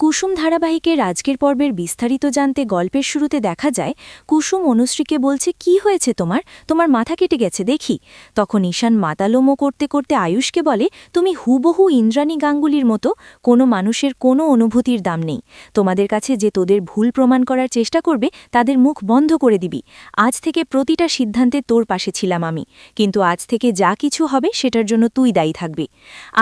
কুসুম ধারাবাহিকের আজকের পর্বের বিস্তারিত জানতে গল্পের শুরুতে দেখা যায় কুসুম অনুশ্রীকে বলছে কি হয়েছে তোমার মাথা কেটে গেছে দেখি। তখন ঈশান মাতালোমো করতে করতে আয়ুষকে বলে, তুমি হুবহু ইন্দ্রাণী গাঙ্গুলির মতো, কোনো মানুষের কোনো অনুভূতির দাম নেই। তোমাদের কাছে যে তোদের ভুল প্রমাণ করার চেষ্টা করবে তাদের মুখ বন্ধ করে দিবি। আজ থেকে প্রতিটা সিদ্ধান্তে তোর পাশে ছিলাম আমি, কিন্তু আজ থেকে যা কিছু হবে সেটার জন্য তুই দায়ী থাকবি।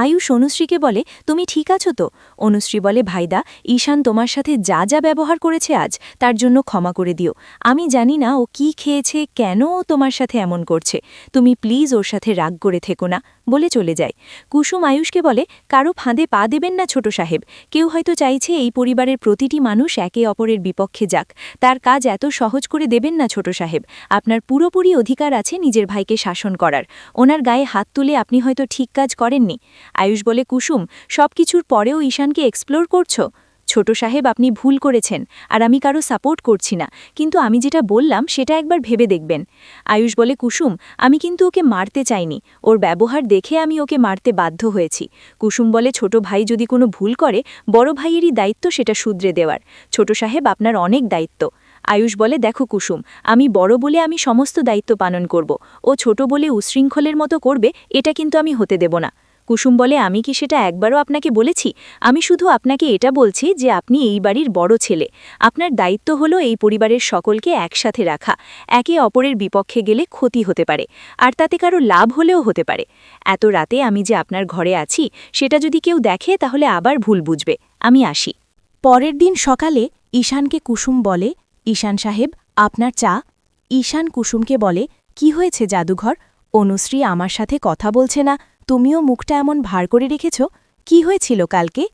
আয়ুষ অনুশ্রীকে বলে, তুমি ঠিক আছো তো? অনুশ্রী বলে, ভাইদা, ঈশান তোমার সাথে যা যা ব্যবহার করেছে আজ, তার জন্য ক্ষমা করে দিও। আমি জানি না ও কি খেয়েছে, কেন ও তোমার সাথে এমন করছে। তুমি প্লিজ ওর সাথে রাগ করে থেকো না, বলে চলে যায়। কুসুম আয়ুষকে বলে, কারো ফাঁদে পা দেবেন না ছোট সাহেব। কেউ হয়তো চাইছে এই পরিবারের প্রতিটি মানুষ একে অপরের বিপক্ষে যাক, তার কাজ এত সহজ করে দেবেন না ছোট সাহেব। আপনার পুরোপুরি অধিকার আছে নিজের ভাইকে শাসন করার। ওনার গায়ে হাত তুলে আপনি হয়তো ঠিক কাজ করেননি। আয়ুষ বলে, কুসুম, সবকিছুর পরেও ঈশানকে এক্সপ্লোর করছো? ছোট সাহেব, আপনি ভুল করেছেন, আর আমি কারো সাপোর্ট করছি না, কিন্তু আমি যেটা বললাম সেটা একবার ভেবে দেখবেন। আয়ুষ বলে, কুসুম, আমি কিন্তু ওকে মারতে চাইনি, ওর ব্যবহার দেখে আমি ওকে মারতে বাধ্য হয়েছি। কুসুম বলে, ছোট ভাই যদি কোনো ভুল করে বড় ভাইয়েরই দায়িত্ব সেটা শুধরে দেওয়ার। ছোট সাহেব, আপনার অনেক দায়িত্ব। আয়ুষ বলে, দেখো কুসুম, আমি বড় বলে আমি সমস্ত দায়িত্ব পালন করব, ও ছোট বলে উশৃঙ্খলের মতো করবে, এটা কিন্তু আমি হতে দেব না। কুসুম বলে, আমি কি সেটা একবারও আপনাকে বলেছি? আমি শুধু আপনাকে এটা বলছি যে আপনি এই বাড়ির বড় ছেলে। আপনার দায়িত্ব হলো এই পরিবারের সকলকে একসাথে রাখা। একে অপরের বিপক্ষে গেলে ক্ষতি হতে পারে, আর তাতে কারো লাভ হলেও হতে পারে। এত রাতে আমি যে আপনার ঘরে আছি সেটা যদি কেউ দেখে তাহলে আবার ভুল বুঝবে। আমি আসি। পরের দিন সকালে ঈশানকে কুসুম বলে, ঈশান সাহেব, আপনার চা। ঈশান কুসুমকে বলে, কি হয়েছে জাদুঘর? অনুশ্রী আমার সাথে কথা বলছে না, তুমিও মুখটা এমন ভার করে রেখেছ, কি হয়েছিল কালকে?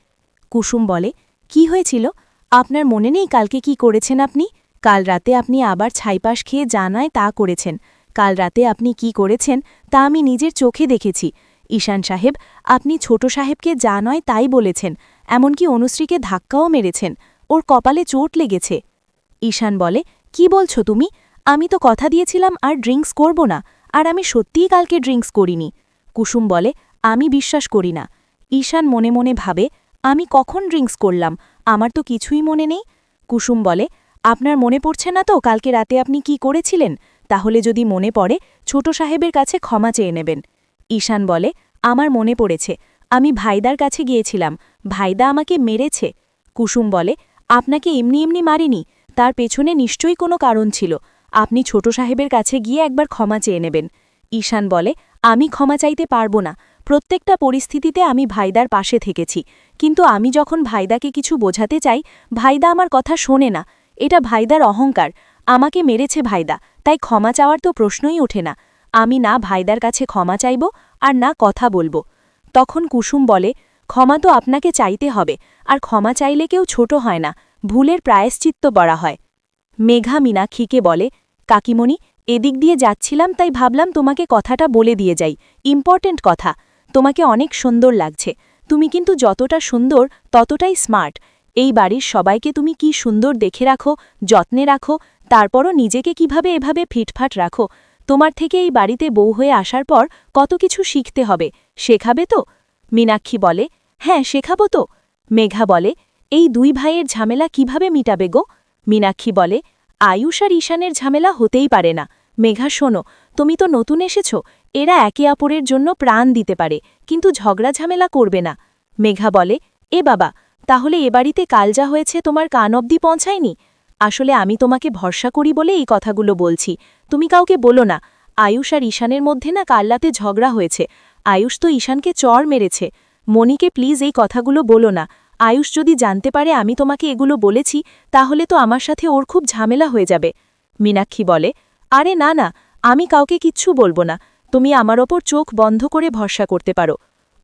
কুসুম বলে, কি হয়েছিল? আপনার মনে নেই কালকে কি করেছেন আপনি? কাল রাতে আপনি আবার ছাইপাশ খেয়ে জানায় তা করেছেন। কাল রাতে আপনি কি করেছেন তা আমি নিজের চোখে দেখেছি। ঈশান সাহেব, আপনি ছোট সাহেবকে যা নয় তাই বলেছেন, এমনকি অনুশ্রীকে ধাক্কাও মেরেছেন, ওর কপালে চোট লেগেছে। ঈশান বলে, কি বলছো তুমি? আমি তো কথা দিয়েছিলাম আর ড্রিঙ্কস করব না, আর আমি সত্যিই কালকে ড্রিঙ্কস করিনি। কুসুম বলে, আমি বিশ্বাস করি না। ঈশান মনে মনে ভাবে, আমি কখন ড্রিঙ্কস করলাম? আমার তো কিছুই মনে নেই। কুসুম বলে, আপনার মনে পড়ছে না তো কালকে রাতে আপনি কি করেছিলেন? তাহলে যদি মনে পড়ে ছোট সাহেবের কাছে ক্ষমা চেয়ে নেবেন। ঈশান বলে, আমার মনে পড়েছে, আমি ভাইদার কাছে গিয়েছিলাম, ভাইদা আমাকে মেরেছে। কুসুম বলে, আপনাকে এমনি এমনি মারিনি, তার পেছনে নিশ্চয়ই কোনো কারণ ছিল। আপনি ছোট সাহেবের কাছে গিয়ে একবার ক্ষমা চেয়ে নেবেন। ঈশান বলে, আমি ক্ষমা চাইতে পারবো না। প্রত্যেকটা পরিস্থিতিতে আমি ভাইদার পাশে থেকেছি, কিন্তু আমি যখন ভাইদাকে কিছু বোঝাতে চাই ভাইদা আমার কথা শোনে না। এটা ভাইদার অহংকার। আমাকে মেরেছে ভাইদা, তাই ক্ষমা চাওয়ার তো প্রশ্নই ওঠে না। আমি না ভাইদার কাছে ক্ষমা চাইব আর না কথা বলবো। তখন কুসুম বলে, ক্ষমা তো আপনাকে চাইতে হবে, আর ক্ষমা চাইলে কেউ ছোট হয় না, ভুলের প্রায়শ্চিত্ত বলা হয়। মেঘা মীনাক্ষীকে বলে, কাকিমণি, এদিক দিয়ে যাচ্ছিলাম তাই ভাবলাম তোমাকে কথাটা বলে দিয়ে যাই, ইম্পর্টেন্ট কথা। তোমাকে অনেক সুন্দর লাগছে, তুমি কিন্তু যতটা সুন্দর ততটাই স্মার্ট। এই বাড়ির সবাইকে তুমি কি সুন্দর দেখে রাখো, যত্নে রাখো, তারপরও নিজেকে কিভাবে এভাবে ফিটফাট রাখো। তোমার থেকে এই বাড়িতে বউ হয়ে আসার পর কত কিছু শিখতে হবে, শেখাবে তো? মীনাক্ষী বলে, হ্যাঁ শেখাবো তো। মেঘা বলে, এই দুই ভাইয়ের ঝামেলা কিভাবে মিটাবে গো? মীনাক্ষী বলে, আয়ুষ আর ঈশানের ঝামেলা হতেই পারে না। মেঘা, শোনো, তুমি তো নতুন এসেছ, এরা একে অপরের জন্য প্রাণ দিতে পারে, কিন্তু ঝগড়া ঝামেলা করবে না। মেঘা বলে, এ বাবা, তাহলে এ বাড়িতে কাল যা হয়েছে তোমার কান অবধি পৌঁছায়নি? আসলে আমি তোমাকে ভরসা করি বলে এই কথাগুলো বলছি, তুমি কাউকে বলো না। আয়ুষ আর ঈশানের মধ্যে না কাল রাতে ঝগড়া হয়েছে, আয়ুষ তো ঈশানকে চড় মেরেছে। মনিকে প্লিজ এই কথাগুলো বলো না। আয়ুষ যদি জানতে পারে আমি তোমাকে এগুলো বলেছি তাহলে তো আমার সাথে ওর খুব ঝামেলা হয়ে যাবে। মীনাক্ষী বলে, আরে না না, আমি কাউকে কিচ্ছু বলবো না, তুমি আমার ওপর চোখ বন্ধ করে ভরসা করতে পারো।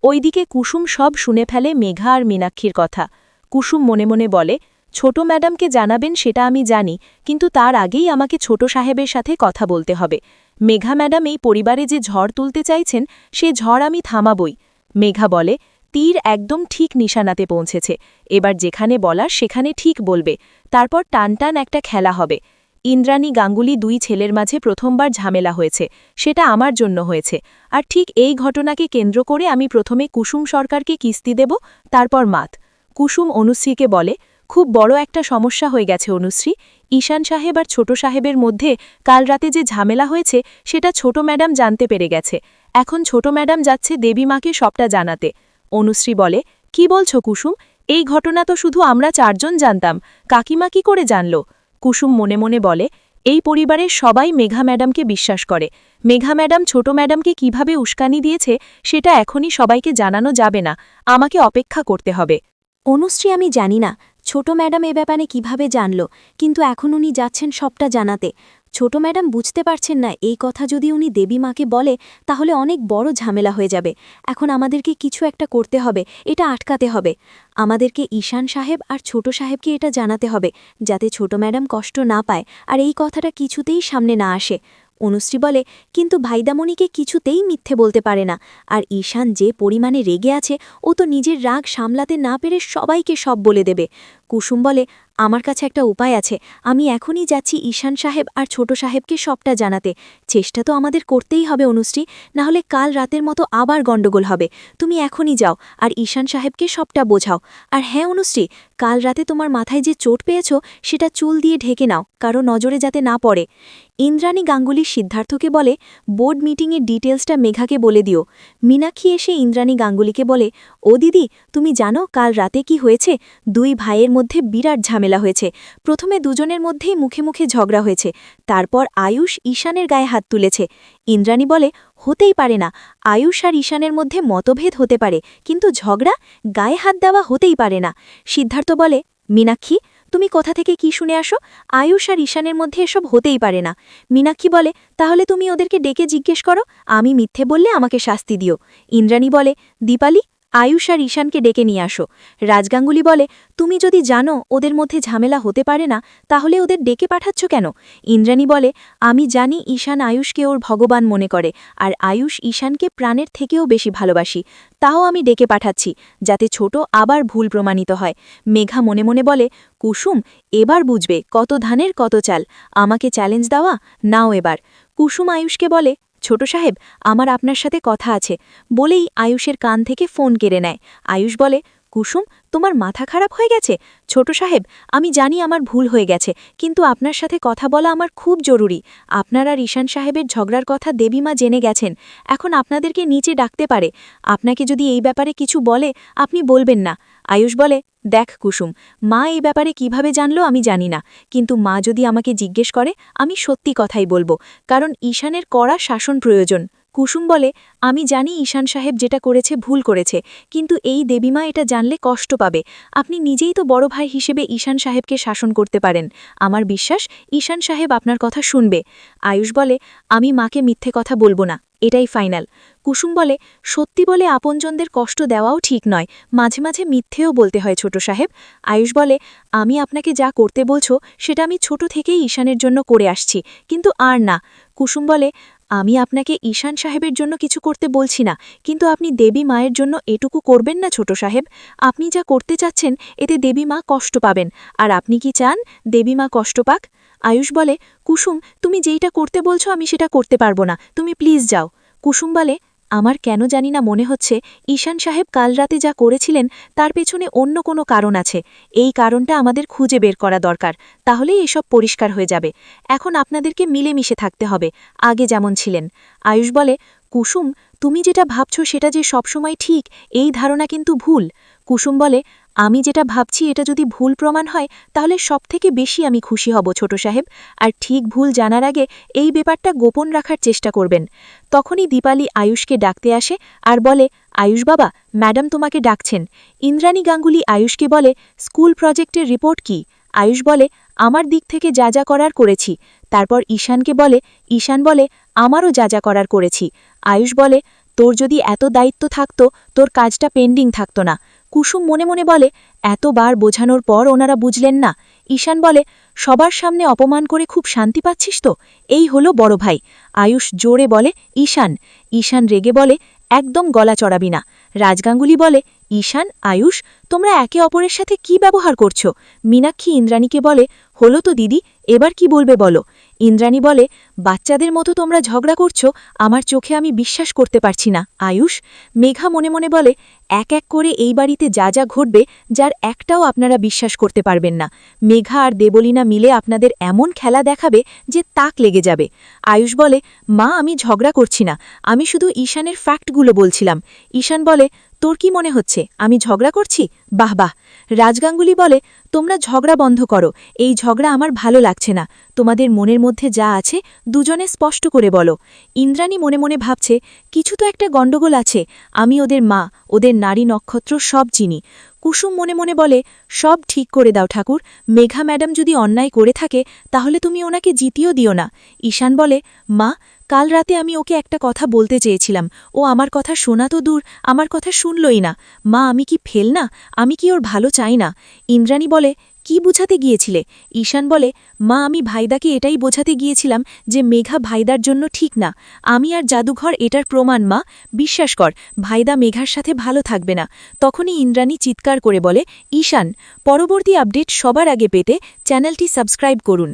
ওইদিকে কুসুম সব শুনে ফেলে মেঘা আর মীনাক্ষীর কথা। কুসুম মনে মনে বলে, ছোট ম্যাডামকে জানাবেন সেটা আমি জানি, কিন্তু তার আগেই আমাকে ছোট সাহেবের সাথে কথা বলতে হবে। মেঘা ম্যাডাম এই পরিবারে যে ঝড় তুলতে চাইছেন সে ঝড় আমি থামাবই। মেঘা বলে, তীর একদম ঠিক নিশানাতে পৌঁছেছে, এবার যেখানে বলার সেখানে ঠিক বলবে, তারপর টানটান একটা খেলা হবে। ইন্দ্রাণী গাঙ্গুলি দুই ছেলের মাঝে প্রথমবার ঝামেলা হয়েছে, সেটা আমার জন্য হয়েছে, আর ঠিক এই ঘটনাকে কেন্দ্র করে আমি প্রথমে কুসুম সরকারকে কিস্তি দেব, তারপর মাত। কুসুম অনুশ্রীকে বলে, খুব বড় একটা সমস্যা হয়ে গেছে অনুশ্রী। ঈশান সাহেব আর ছোট সাহেবের মধ্যে কাল রাতে যে ঝামেলা হয়েছে সেটা ছোট ম্যাডাম জানতে পেরে গেছে। এখন ছোট ম্যাডাম যাচ্ছে দেবীমাকে সবটা জানাতে। অনুশ্রী বলে, কি বলছো কুসুম? এই ঘটনা তো শুধু আমরা 4 জন জানতাম, কাকিমা কি করে জানল? কুসুম মনে মনে বলে, এই পরিবারের সবাই মেঘা ম্যাডামকে বিশ্বাস করে। মেঘা ম্যাডাম ছোট ম্যাডামকে কিভাবে উস্কানি দিয়েছে সেটা এখনই সবাইকে জানানো যাবে না, আমাকে অপেক্ষা করতে হবে। অনুশ্রী, আমি জানি না ছোট ম্যাডাম এ ব্যাপারে কিভাবে জানল, কিন্তু এখন উনি যাচ্ছেন সবটা জানাতে। ছোট ম্যাডাম বুঝতে পারছেন না এই কথা যদি উনি দেবীমাকে বলে তাহলে অনেক বড় ঝামেলা হয়ে যাবে। এখন আমাদেরকে কিছু একটা করতে হবে, এটা আটকাতে হবে। আমাদেরকে ঈশান সাহেব আর ছোট সাহেবকে এটা জানাতে হবে, যাতে ছোট ম্যাডাম কষ্ট না পায় আর এই কথাটা কিছুতেই সামনে না আসে। অনুশ্রী বলে, কিন্তু ভাইদামণিকে কিছুতেই মিথ্যে বলতে পারে না, আর ঈশান যে পরিমাণে রেগে আছে ও তো নিজের রাগ সামলাতে না পেরে সবাইকে সব বলে দেবে। কুসুম বলে, আমার কাছে একটা উপায় আছে, আমি এখনই যাচ্ছি ঈশান সাহেব আর ছোট সাহেবকে সবটা জানাতে। চেষ্টা তো আমাদের করতেই হবে অনুশ্রী, নাহলে কাল রাতের মতো আবার গণ্ডগোল হবে। তুমি এখনই যাও আর ঈশান সাহেবকে সবটা বোঝাও। আর হ্যাঁ অনুশ্রী, কাল রাতে তোমার মাথায় যে চোট পেয়েছ সেটা চুল দিয়ে ঢেকে নাও, কারো নজরে যাতে না পড়ে। ইন্দ্রাণী গাঙ্গুলি সিদ্ধার্থকে বলে, বোর্ড মিটিংয়ের ডিটেলসটা মেঘাকে বলে দিও। মীনাক্ষী এসে ইন্দ্রাণী গাঙ্গুলিকে বলে, ও দিদি, তুমি জানো কাল রাতে কি হয়েছে? 2 ভাইয়ের মধ্যে বিরাট ঝামেলা হয়েছে। প্রথমে দুজনের মধ্যেই মুখে মুখে ঝগড়া হয়েছে, তারপর আয়ুষ ঈশানের গায়ে হাত তুলেছে। ইন্দ্রাণী বলে, হতেই পারে না, আয়ুষ আর ঈশানের মধ্যে মতভেদ হতে পারে, কিন্তু ঝগড়া, গায়ে হাত দেওয়া হতেই পারে না। সিদ্ধার্থ বলে, মীনাক্ষী, তুমি কোথা থেকে কি শুনে আসো? আয়ুষ আর ঈশানের মধ্যে এসব হতেই পারে না। মীনাক্ষী বলে, তাহলে তুমি ওদেরকে ডেকে জিজ্ঞেস করো, আমি মিথ্যে বললে আমাকে শাস্তি দিও। ইন্দ্রাণী বলে, দীপালি, আয়ুষ আর ঈশানকে ডেকে নিয়ে আসো। রাজগাঙ্গুলি বলে, তুমি যদি জানো ওদের মধ্যে ঝামেলা হতে পারে না, তাহলে ওদের ডেকে পাঠাচ্ছ কেন? ইন্দ্রাণী বলে, আমি জানি ঈশান আয়ুষকে ওর ভগবান মনে করে, আর আয়ুষ ঈশানকে প্রাণের থেকেও বেশি ভালোবাসি, তাও আমি ডেকে পাঠাচ্ছি, যাতে ছোট আবার ভুল প্রমাণিত হয়। মেঘা মনে মনে বলে, কুসুম, এবার বুঝবে কত ধানের কত চাল। আমাকে চ্যালেঞ্জ দেওয়া, নাও এবার। কুসুম আয়ুষকে বলে, ছোট সাহেব, আমার আপনার সাথে কথা আছে, বলেই আয়ুষের কান থেকে ফোন কেড়ে নেয়। আয়ুষ বলে, কুসুম, তোমার মাথা খারাপ হয়ে গেছে? ছোট সাহেব, আমি জানি আমার ভুল হয়ে গেছে, কিন্তু আপনার সাথে কথা বলা আমার খুব জরুরি। আপনার আর ঈশান সাহেবের ঝগড়ার কথা দেবীমা জেনে গেছেন, এখন আপনাদেরকে নিচে ডাকতে পারে। আপনাকে যদি এই ব্যাপারে কিছু বলে, আপনি বলবেন না। আয়ুষ বলে, দেখ কুসুম, মা এই ব্যাপারে কিভাবে জানলো আমি জানি না, কিন্তু মা যদি আমাকে জিজ্ঞেস করে আমি সত্যি কথাই বলবো, কারণ ঈশানের কড়া শাসন প্রয়োজন। কুসুম বলে, আমি জানি ঈশান সাহেব যেটা করেছে ভুল করেছে, কিন্তু এই দেবীমা এটা জানলে কষ্ট পাবে। আপনি নিজেই তো বড় ভাই হিসেবে ঈশান সাহেবকে শাসন করতে পারেন। আমার বিশ্বাস ঈশান সাহেব আপনার কথা শুনবে। আয়ুষ বলে, আমি মাকে মিথ্যে কথা বলবো না, এটাই ফাইনাল। কুসুম বলে, সত্যি বলে আপনজনদের কষ্ট দেওয়াও ঠিক নয়, মাঝে মাঝে মিথ্যেও বলতে হয় ছোট সাহেব। আয়ুষ বলে, আমি আপনাকে যা করতে বলছো সেটা আমি ছোট থেকেই ঈশানের জন্য করে আসছি, কিন্তু আর না। কুসুম বলে, আমি আপনাকে ঈশান সাহেবের জন্য কিছু করতে বলছি না, কিন্তু আপনি দেবী মায়ের জন্য এটুকু করবেন না ছোট সাহেব? আপনি যা করতে চাচ্ছেন এতে দেবী মা কষ্ট পাবেন, আর আপনি কি চান দেবী মা কষ্ট পাক? আয়ুষ বলে, কুসুম, তুমি যেইটা করতে বলছো আমি সেটা করতে পারবো না, তুমি প্লিজ যাও। কুসুম বলে, আমার কেন জানি না মনে হচ্ছে ঈশান সাহেব কাল রাতে যা করেছিলেন তার পেছনে অন্য কোনো কারণ আছে। এই কারণটা আমাদের খুঁজে বের করা দরকার, তাহলেই এসব পরিষ্কার হয়ে যাবে। এখন আপনাদেরকে মিলেমিশে থাকতে হবে, আগে যেমন ছিলেন। আয়ুষ বলে, কুসুম, তুমি যেটা ভাবছো সেটা যে সবসময় ঠিক, এই ধারণা কিন্তু ভুল। কুসুম বলে, আমি যেটা ভাবছি এটা যদি ভুল প্রমাণ হয় তাহলে সবথেকে বেশি আমি খুশি হব ছোট সাহেব, আর ঠিক ভুল জানার আগে এই ব্যাপারটা গোপন রাখার চেষ্টা করবেন। তখনই দীপালি আয়ুষকে ডাকতে আসে আর বলে, আয়ুষ বাবা, ম্যাডাম তোমাকে ডাকছেন। ইন্দ্রাণী গাঙ্গুলি আয়ুষকে বলে, স্কুল প্রজেক্টের রিপোর্ট কি? আয়ুষ বলে, আমার দিক থেকে যা যা করার করেছি। তারপর ঈশানকে বলে, ঈশান বলে, আমারও যা যা করার করেছি। আয়ুষ বলে, তোর যদি এত দায়িত্ব থাকতো তোর কাজটা পেন্ডিং থাকতো না। কুসুম মনে মনে বলে, এতবার বোঝানোর পর ওনারা বুঝলেন না। ঈশান বলে, সবার সামনে অপমান করে খুব শান্তি পাচ্ছিস তো? এই হলো বড় ভাই। আয়ুষ জোরে বলে, ঈশান। ঈশান রেগে বলে, একদম গলা চড়াবি না। রাজগাঙ্গুলি বলে, ঈশান, আয়ুষ, তোমরা একে অপরের সাথে কি ব্যবহার করছো? মীনাক্ষী ইন্দ্রাণীকে বলে, হলো তো দিদি, এবার কি বলবে বলো? ইন্দ্রাণী বলে, বাচ্চাদের মতো তোমরা ঝগড়া করছো, আমার চোখে আমি বিশ্বাস করতে পারছি না। আয়ুষ। মেঘা মনে মনে বলে, এক এক করে এই বাড়িতে যা যা ঘটবে, যার একটাও আপনারা বিশ্বাস করতে পারবেন না। মেঘা আর দেবলীনা মিলে আপনাদের এমন খেলা দেখাবে যে তাক লেগে যাবে। আয়ুষ বলে, মা, আমি ঝগড়া করছি না, আমি শুধু ঈশানের ফ্যাক্টগুলো বলছিলাম। ঈশান বলে, তোর কি মনে হচ্ছে আমি ঝগড়া করছি? বাহ বাহ। রাজগাঙ্গুলি বলে, তোমরা ঝগড়া বন্ধ করো, এই ঝগড়া আমার ভালো লাগছে না। তোমাদের মনের মধ্যে যা আছে দুজনে স্পষ্ট করে বলো। ইন্দ্রাণী মনে মনে ভাবছে, কিছু তো একটা গণ্ডগোল আছে, আমি ওদের মা, ওদের নারী নক্ষত্র সব চিনি। কুসুম মনে মনে বলে, সব ঠিক করে দাও ঠাকুর, মেঘা ম্যাডাম যদি অন্যায় করে থাকে তাহলে তুমি ওনাকে জিতিয়েও দিও না। ঈশান বলে, মা, কাল রাতে আমি ওকে একটা কথা বলতে চেয়েছিলাম, ও আমার কথা শোনা তো দূর, আমার কথা শুনলই না। মা, আমি কি ফেল না? আমি কি ওর ভালো চাই না? ইন্দ্রাণী বলে, কি বুঝাতে গিয়েছিলে? ঈশান বলে, মা, আমি ভাইদাকে এটাই বোঝাতে গিয়েছিলাম যে মেঘা ভাইদার জন্য ঠিক না। আমি আর জাদুঘর এটার প্রমাণ, মা, বিশ্বাস কর, ভাইদা মেঘার সাথে ভালো থাকবে না। তখনই ইন্দ্রাণী চিৎকার করে বলে, ঈশান, পরবর্তী আপডেট সবার আগে পেতে চ্যানেলটি সাবস্ক্রাইব করুন।